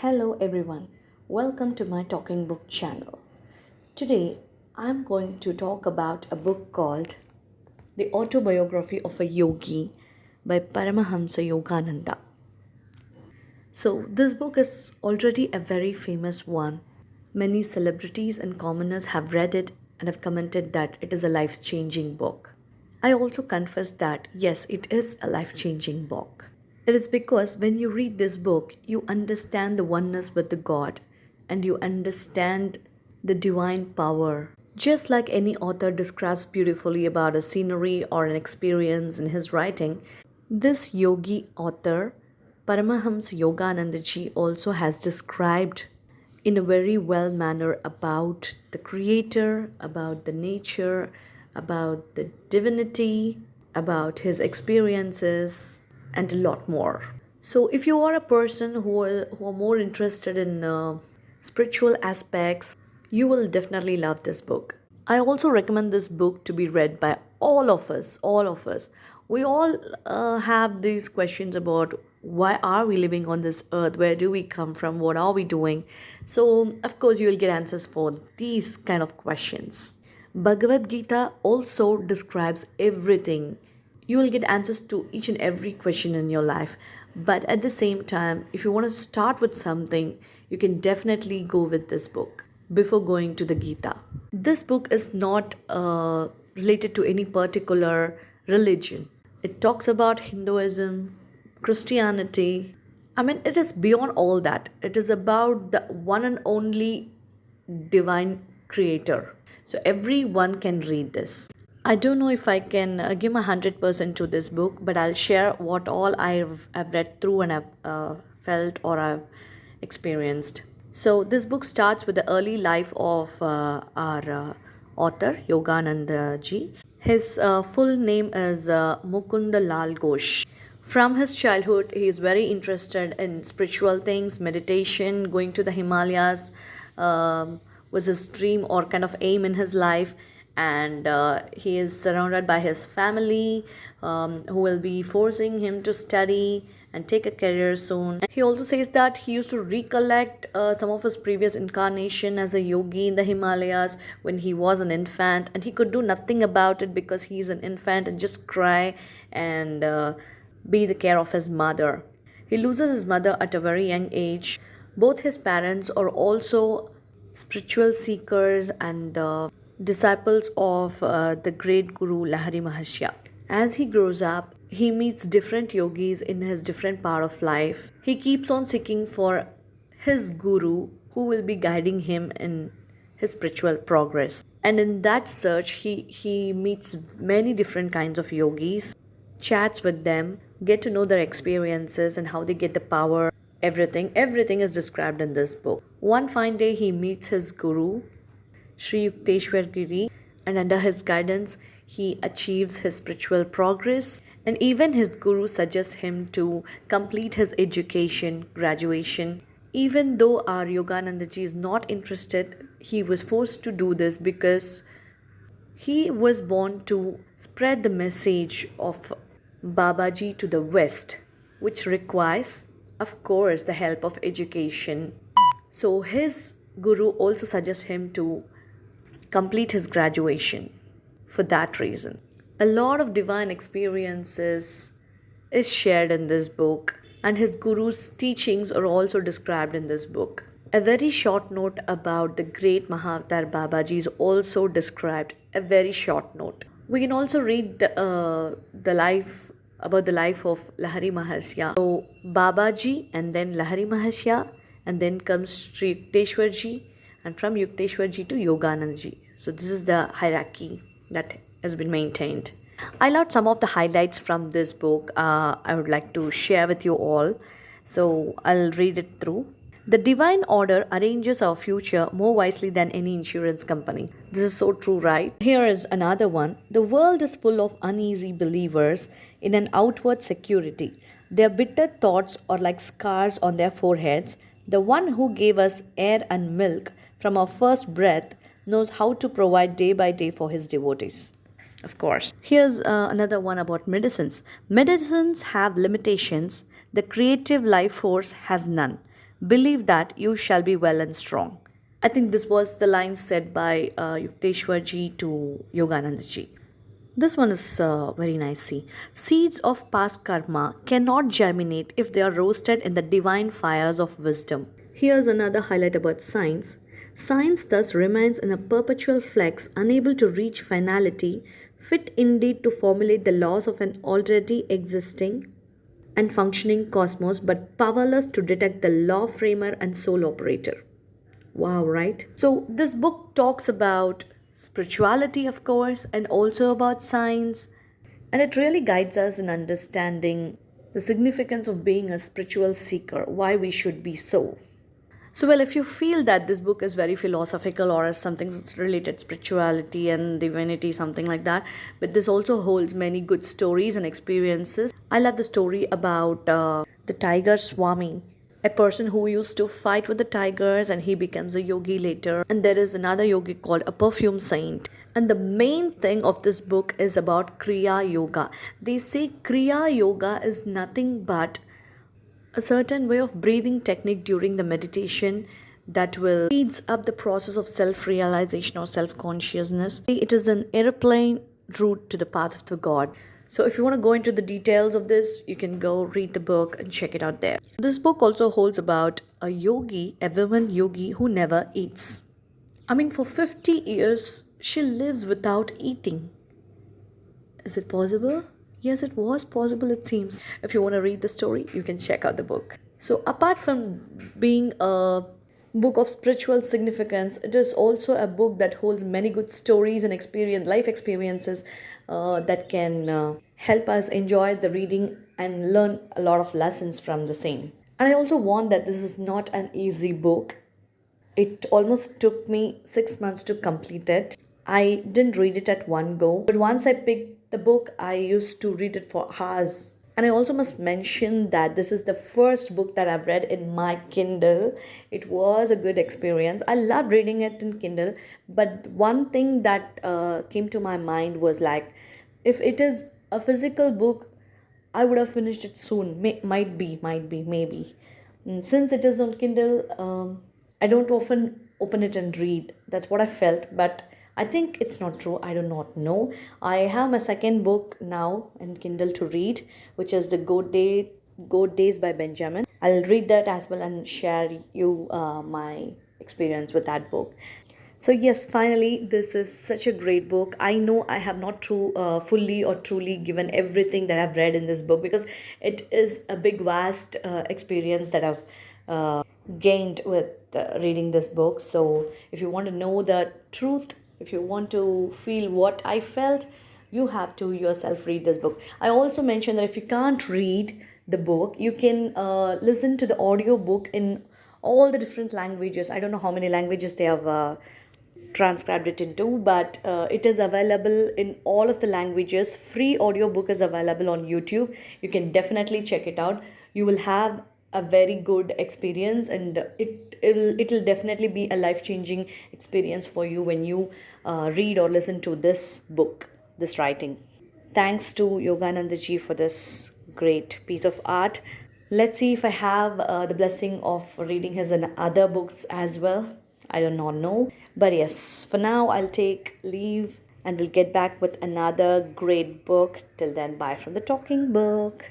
Hello everyone, welcome to my talking book channel. Today I'm going to talk about a book called The Autobiography of a Yogi by Paramahamsa Yogananda. So, this book is already a very famous one. Many celebrities and commoners have read it and have commented that it is a life changing book. I also confess that yes, it is a life changing book. It is because when you read this book, you understand the oneness with the God and you understand the divine power. Just like any author describes beautifully about a scenery or an experience in his writing, this yogi author, Paramahamsa Yoganandaji, also has described in a very well manner about the creator, about the nature, about the divinity, about his experiences, and a lot more. So, if you are a person who are more interested in spiritual aspects, you will definitely love this book. I also recommend this book to be read by all of us. All of us. We all have these questions about why are we living on this earth? Where do we come from? What are we doing? So, of course, you will get answers for these kind of questions. Bhagavad Gita also describes everything. You will get answers to each and every question in your life. But at the same time, if you want to start with something, you can definitely go with this book before going to the Gita. This book is not related to any particular religion. It talks about Hinduism, Christianity. I mean, it is beyond all that. It is about the one and only divine creator. So everyone can read this. I don't know if I can give my 100% to this book, but I'll share what all I've read through and I've felt or I've experienced. So this book starts with the early life of our author Yogananda ji. His full name is Mukunda Lal Ghosh. From his childhood, he is very interested in spiritual things, meditation, going to the Himalayas was his dream or kind of aim in his life. And he is surrounded by his family who will be forcing him to study and take a career soon. He also says that he used to recollect some of his previous incarnation as a yogi in the Himalayas when he was an infant, and he could do nothing about it because he's an infant and just cry and be the care of his mother. He loses his mother at a very young age. Both his parents are also spiritual seekers and disciples of the great Guru Lahari Mahasya. As he grows up, he meets different yogis in his different part of life. He keeps on seeking for his guru who will be guiding him in his spiritual progress. And in that search, he meets many different kinds of yogis, chats with them, get to know their experiences and how they get the power. Everything is described in this book. One fine day, he meets his guru, Sri Yukteswar Giri, and under his guidance, he achieves his spiritual progress. And even his guru suggests him to complete his education, graduation. Even though our Yoganandaji is not interested, he was forced to do this because he was born to spread the message of Babaji to the West, which requires, of course, the help of education. So his guru also suggests him to complete his graduation for that reason. A lot of divine experiences is shared in this book, and his guru's teachings are also described in this book. A very short note about the great Mahavatar Babaji is also described. A very short note. We can also read the life about the life of Lahari Mahasya. So Babaji and then Lahari Mahasya, and then comes Sri Yukteswarji, and from Yukteswarji to Yoganandaji. So this is the hierarchy that has been maintained. I loved some of the highlights from this book. I would like to share with you all. So I'll read it through. The divine order arranges our future more wisely than any insurance company. This is so true, right? Here is another one. The world is full of uneasy believers in an outward security. Their bitter thoughts are like scars on their foreheads. The one who gave us air and milk from our first breath knows how to provide day by day for his devotees. Of course. Here's another one about medicines. Medicines have limitations. The creative life force has none. Believe that you shall be well and strong. I think this was the line said by Yukteswarji to Yoganandaji. This one is very nice. See, seeds of past karma cannot germinate if they are roasted in the divine fires of wisdom. Here's another highlight about science. Science thus remains in a perpetual flux, unable to reach finality, fit indeed to formulate the laws of an already existing and functioning cosmos, but powerless to detect the law framer and soul operator. Wow, right? So, this book talks about spirituality, of course, and also about science. And it really guides us in understanding the significance of being a spiritual seeker, why we should be so. So, well, if you feel that this book is very philosophical or as something related spirituality and divinity, something like that, but this also holds many good stories and experiences. I love the story about the tiger Swami, a person who used to fight with the tigers and he becomes a yogi later. And there is another yogi called a perfume saint. And the main thing of this book is about Kriya Yoga. They say Kriya Yoga is nothing but a certain way of breathing technique during the meditation that will speeds up the process of self-realization or self-consciousness. It is an airplane route to the path of the god. So if you want to go into the details of this, you can go read the book and check it out there. This book also holds about a yogi, a woman yogi who never eats. I mean, for 50 years she lives without eating. Is it possible? Yes, it was possible, it seems. If you want to read the story, you can check out the book. So, apart from being a book of spiritual significance, it is also a book that holds many good stories and life experiences that can help us enjoy the reading and learn a lot of lessons from the same. And I also warn that this is not an easy book. It almost took me 6 months to complete it. I didn't read it at one go, but once I picked the book, I used to read it for hours. And I also must mention that this is the first book that I've read in my Kindle. It was a good experience. I loved reading it in Kindle, but one thing that came to my mind was like, if it is a physical book, I would have finished it soon. Might be, maybe. Since it is on Kindle, I don't often open it and read. That's what I felt, but I think it's not true. I do not know. I have my second book now in Kindle to read, which is the Goat Days by Benjamin. I'll read that as well and share you my experience with that book. So yes, finally, this is such a great book. I know I have not fully or truly given everything that I've read in this book because it is a big, vast experience that I've gained with reading this book. So if you want to know the truth, if you want to feel what I felt, you have to yourself read this book. I also mentioned that if you can't read the book, you can listen to the audio book in all the different languages. I don't know how many languages they have transcribed it into, but it is available in all of the languages. Free audiobook is available on YouTube. You can definitely check it out. You will have a very good experience, and it'll definitely be a life changing experience for you when you read or listen to this book, this writing. Thanks to Yoganandaji for this great piece of art. Let's see if I have the blessing of reading his other books as well. I do not know. But yes, for now, I'll take leave and we'll get back with another great book. Till then, bye from the talking book.